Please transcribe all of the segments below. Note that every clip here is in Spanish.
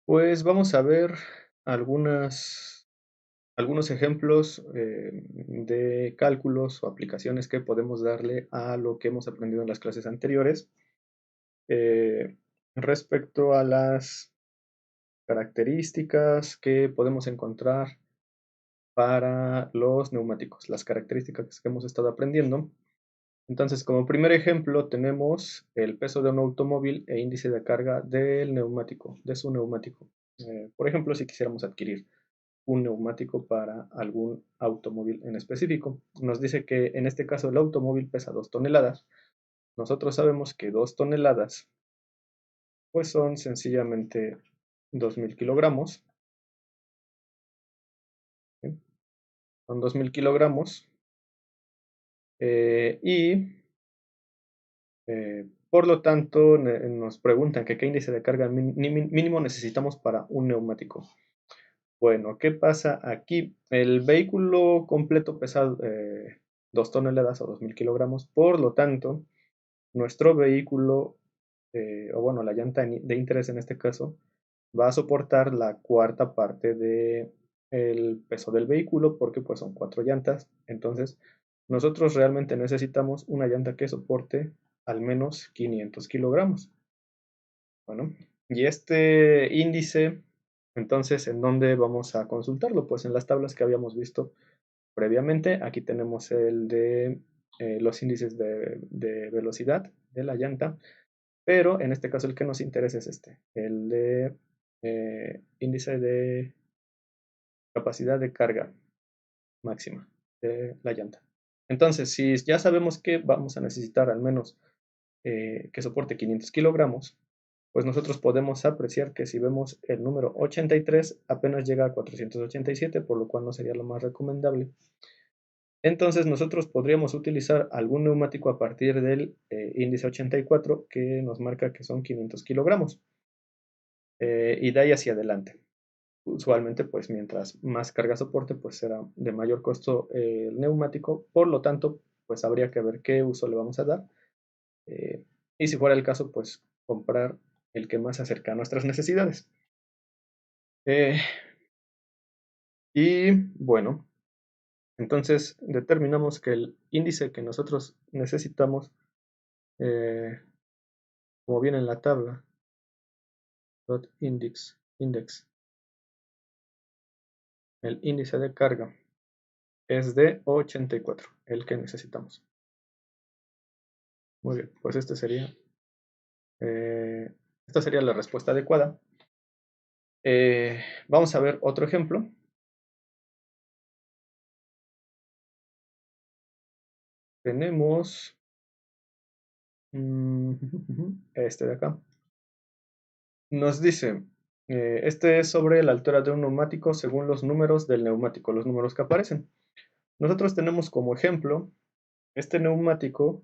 Pues vamos a ver algunos ejemplos de cálculos o aplicaciones que podemos darle a lo que hemos aprendido en las clases anteriores eh, respecto a las características que podemos encontrar para los neumáticos, las características que hemos estado aprendiendo. Entonces, como primer ejemplo, tenemos el peso de un automóvil e índice de carga del neumático, de su neumático. Por ejemplo, si quisiéramos adquirir un neumático para algún automóvil en específico. Nos dice que en este caso el automóvil pesa 2 toneladas. Nosotros sabemos que 2 toneladas pues son sencillamente 2000 kilogramos. ¿Sí? Son 2000 kilogramos. Y por lo tanto nos preguntan que qué índice de carga mínimo necesitamos para un neumático. Bueno, ¿qué pasa aquí? El vehículo completo pesa 2 toneladas o 2000 kilogramos, por lo tanto, nuestro vehículo, o bueno, la llanta de interés en este caso, va a soportar la cuarta parte del peso del vehículo porque pues son 4 llantas. Entonces, nosotros realmente necesitamos una llanta que soporte al menos 500 kilogramos. Bueno, y este índice, entonces, ¿en dónde vamos a consultarlo? Pues en las tablas que habíamos visto previamente. Aquí tenemos el de los índices de velocidad de la llanta, pero en este caso el que nos interesa es este, el de índice de capacidad de carga máxima de la llanta. Entonces, si ya sabemos que vamos a necesitar al menos que soporte 500 kilogramos, pues nosotros podemos apreciar que si vemos el número 83 apenas llega a 487, por lo cual no sería lo más recomendable. Entonces nosotros podríamos utilizar algún neumático a partir del índice 84 que nos marca que son 500 kilogramos y de ahí hacia adelante. Usualmente pues mientras más carga soporte pues será de mayor costo el neumático, por lo tanto pues habría que ver qué uso le vamos a dar y si fuera el caso pues comprar el que más se acerca a nuestras necesidades. Eh, y bueno, entonces determinamos que el índice que nosotros necesitamos, eh, como viene en la tabla, index, el índice de carga es de 84, el que necesitamos. Muy bien, pues eh, esta sería la respuesta adecuada. Vamos a ver otro ejemplo. Tenemos este de acá. Nos dice, este es sobre la altura de un neumático según los números del neumático, los números que aparecen. Nosotros tenemos como ejemplo este neumático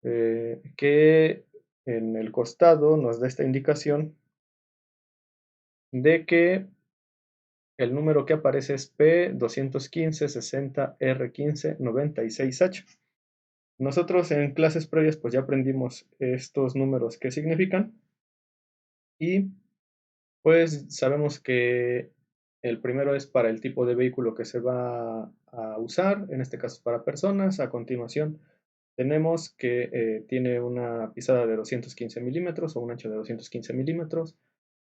que en el costado nos da esta indicación de que el número que aparece es P215-60R15-96H. Nosotros en clases previas pues ya aprendimos estos números que significan y pues sabemos que el primero es para el tipo de vehículo que se va a usar, en este caso para personas. A continuación tenemos que tiene una pisada de 215 milímetros o un ancho de 215 milímetros.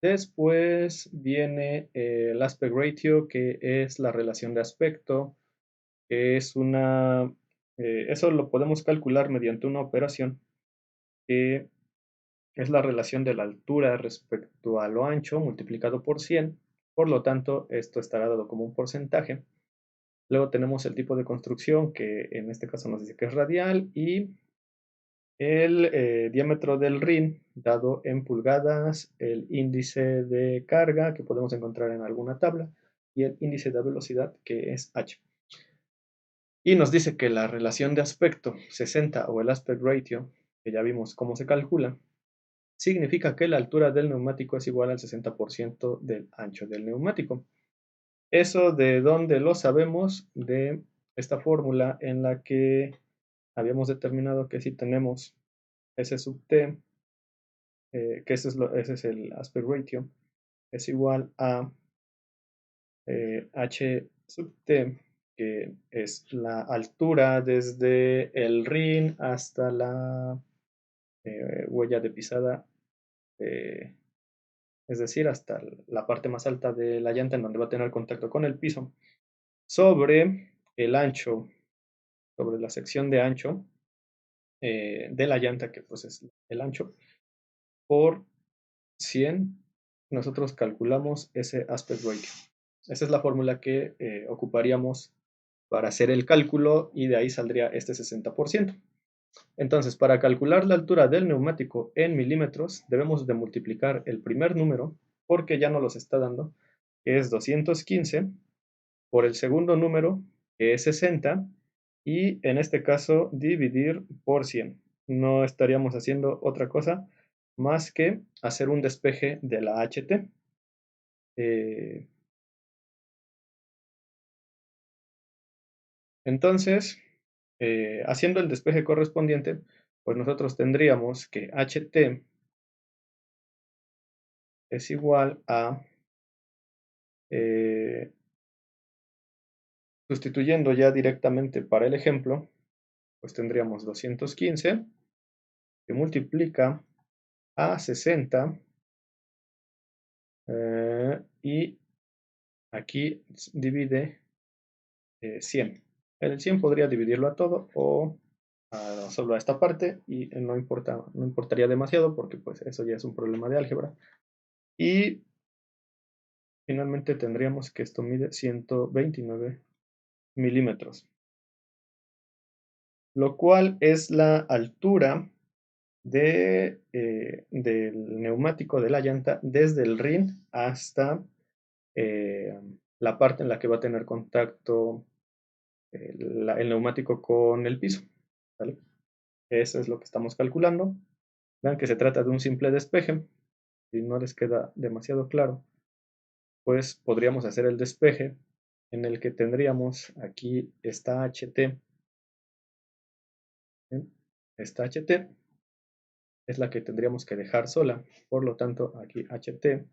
Después viene el aspect ratio, que es la relación de aspecto, que es eso lo podemos calcular mediante una operación que es la relación de la altura respecto a lo ancho multiplicado por 100. Por lo tanto, esto estará dado como un porcentaje. Luego tenemos el tipo de construcción, que en este caso nos dice que es radial, y el diámetro del rin dado en pulgadas, el índice de carga que podemos encontrar en alguna tabla y el índice de velocidad que es h. Y nos dice que la relación de aspecto 60 o el aspect ratio, que ya vimos cómo se calcula, significa que la altura del neumático es igual al 60% del ancho del neumático. ¿Eso de dónde lo sabemos? De esta fórmula en la que habíamos determinado que si tenemos S sub t, que ese es el aspect ratio, es igual a h sub t, que es la altura desde el rin hasta la huella de pisada, es decir, hasta la parte más alta de la llanta en donde va a tener contacto con el piso, sobre el ancho, sobre la sección de ancho de la llanta, que pues es el ancho, por 100, nosotros calculamos ese aspect ratio. Esa es la fórmula que ocuparíamos para hacer el cálculo y de ahí saldría este 60%. Entonces, para calcular la altura del neumático en milímetros, debemos de multiplicar el primer número, porque ya no los está dando, que es 215, por el segundo número, que es 60, y en este caso dividir por 100. No estaríamos haciendo otra cosa más que hacer un despeje de la HT. Eh, entonces, haciendo el despeje correspondiente, pues nosotros tendríamos que HT es igual a, eh, sustituyendo ya directamente para el ejemplo, pues tendríamos 215 que multiplica a 60 y aquí divide 100. El 100 podría dividirlo a todo o solo a esta parte y no importaría demasiado porque pues eso ya es un problema de álgebra. Y finalmente tendríamos que esto mide 129 milímetros, lo cual es la altura del neumático de la llanta desde el rin hasta eh, la parte en la que va a tener contacto el neumático con el piso. ¿Vale? Eso es lo que estamos calculando. Vean que se trata de un simple despeje. Si no les queda demasiado claro, pues podríamos hacer el despeje en el que tendríamos aquí esta HT. ¿Bien? Esta HT es la que tendríamos que dejar sola. Por lo tanto, aquí HT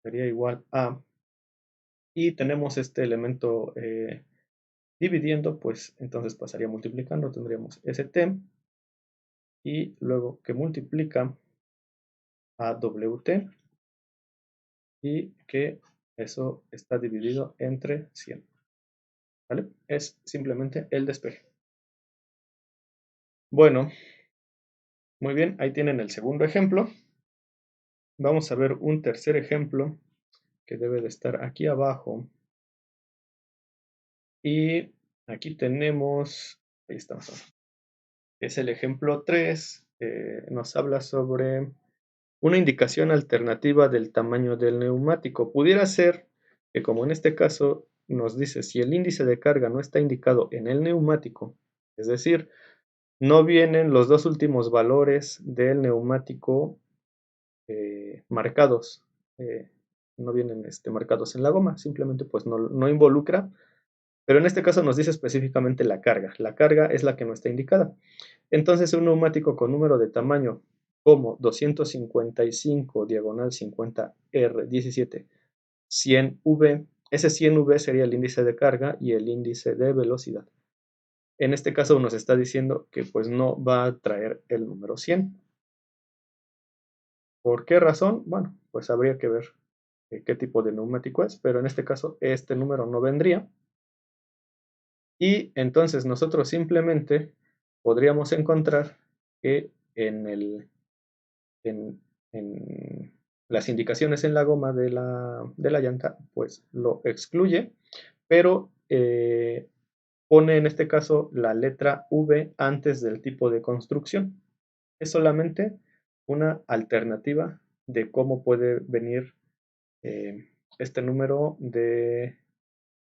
sería igual a, y tenemos este elemento dividiendo, pues entonces pasaría multiplicando, tendríamos ST y luego que multiplica a WT y que eso está dividido entre 100. ¿Vale? Es simplemente el despeje. Bueno, muy bien, ahí tienen el segundo ejemplo. Vamos a ver un tercer ejemplo que debe de estar aquí abajo. Y aquí tenemos, ahí estamos. Es el ejemplo 3. Nos habla sobre una indicación alternativa del tamaño del neumático. Pudiera ser que, como en este caso nos dice, si el índice de carga no está indicado en el neumático, es decir, no vienen los dos últimos valores del neumático marcados, no vienen marcados en la goma, simplemente pues no involucra, pero en este caso nos dice específicamente la carga es la que no está indicada. Entonces un neumático con número de tamaño como 255 diagonal 50R17 100V, ese 100V sería el índice de carga y el índice de velocidad. En este caso nos está diciendo que pues no va a traer el número 100. ¿Por qué razón? Bueno, pues habría que ver qué tipo de neumático es, pero en este caso este número no vendría. Y entonces nosotros simplemente podríamos encontrar que en, en las indicaciones en la goma de la llanta, pues lo excluye, pero pone en este caso la letra V antes del tipo de construcción. Es solamente una alternativa de cómo puede venir este número de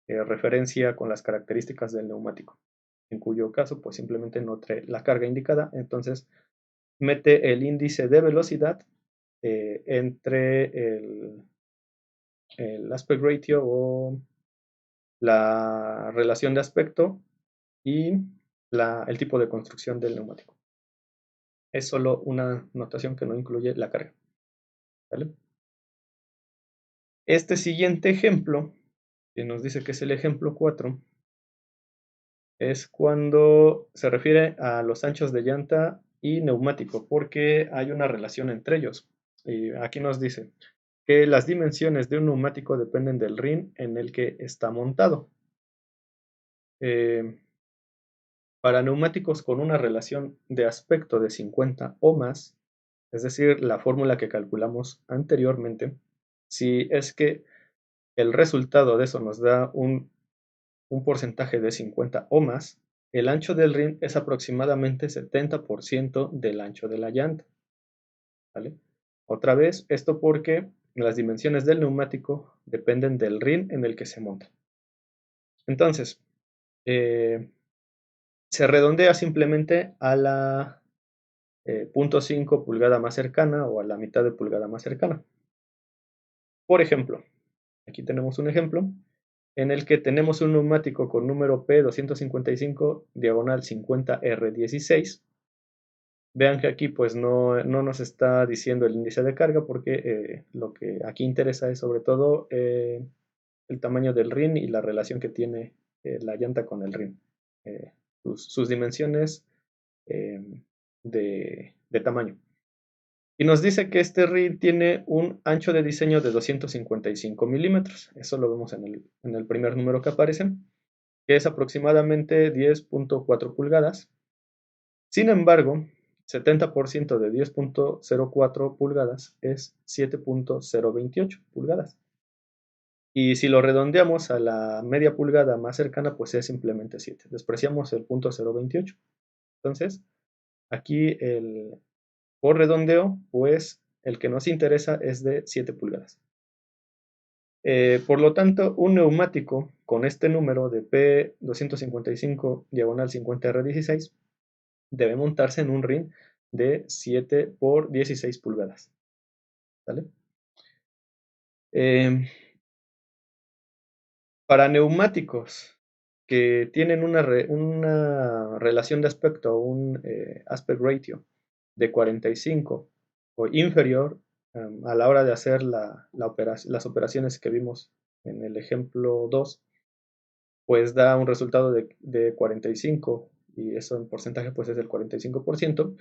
referencia con las características del neumático, en cuyo caso pues simplemente no trae la carga indicada, entonces mete el índice de velocidad entre el aspect ratio o la relación de aspecto y el tipo de construcción del neumático. Es solo una notación que no incluye la carga. ¿Vale? Este siguiente ejemplo, que nos dice que es el ejemplo 4, es cuando se refiere a los anchos de llanta y neumático, porque hay una relación entre ellos. Y aquí nos dice que las dimensiones de un neumático dependen del rin en el que está montado. Eh, para neumáticos con una relación de aspecto de 50 o más, es decir, la fórmula que calculamos anteriormente, si es que el resultado de eso nos da un porcentaje de 50 o más, el ancho del rin es aproximadamente 70% del ancho de la llanta. ¿Vale? Otra vez, esto porque las dimensiones del neumático dependen del rin en el que se monta. Entonces, eh, se redondea simplemente a la 0.5 pulgada más cercana o a la mitad de pulgada más cercana. Por ejemplo, aquí tenemos un ejemplo en el que tenemos un neumático con número P255 diagonal 50R16. Vean que aquí pues no nos está diciendo el índice de carga porque lo que aquí interesa es sobre todo el tamaño del rin y la relación que tiene la llanta con el rin. Sus dimensiones de tamaño. Y nos dice que este rin tiene un ancho de diseño de 255 milímetros. Eso lo vemos en el primer número que aparece, que es aproximadamente 10.4 pulgadas. Sin embargo, 70% de 10.04 pulgadas es 7.028 pulgadas. Y si lo redondeamos a la media pulgada más cercana, pues es simplemente 7. Despreciamos el punto 0.28. Entonces, aquí por redondeo, pues el que nos interesa es de 7 pulgadas. Por lo tanto, un neumático con este número de P255 diagonal 50R16 debe montarse en un rin de 7 por 16 pulgadas. ¿Vale? Para neumáticos que tienen una relación de aspecto, un aspect ratio de 45 o inferior a la hora de hacer las operaciones que vimos en el ejemplo 2, pues da un resultado de 45 y eso en porcentaje pues es del 45%.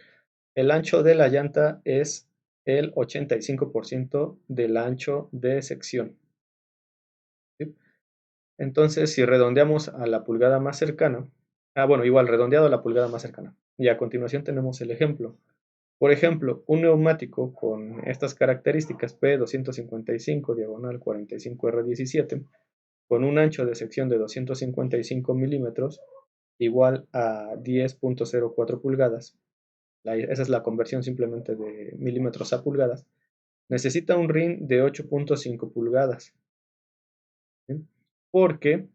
El ancho de la llanta es el 85% del ancho de sección. ¿Sí? Entonces, si redondeamos a la pulgada más cercana, bueno, igual redondeado a la pulgada más cercana. Y a continuación tenemos el ejemplo. Por ejemplo, un neumático con estas características P255 diagonal 45R17 con un ancho de sección de 255 milímetros igual a 10.04 pulgadas. Esa es la conversión simplemente de milímetros a pulgadas. Necesita un rin de 8.5 pulgadas. ¿Sí? Porque el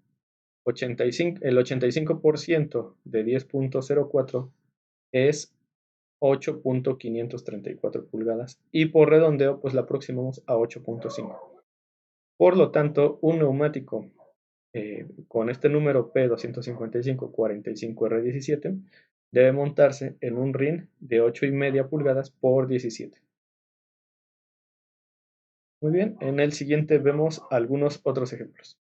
85% de 10.04 es 8.534 pulgadas y por redondeo pues la aproximamos a 8.5. Por lo tanto, un neumático con este número P255-45R17 debe montarse en un rin de 8,5 pulgadas por 17. Muy bien, en el siguiente vemos algunos otros ejemplos.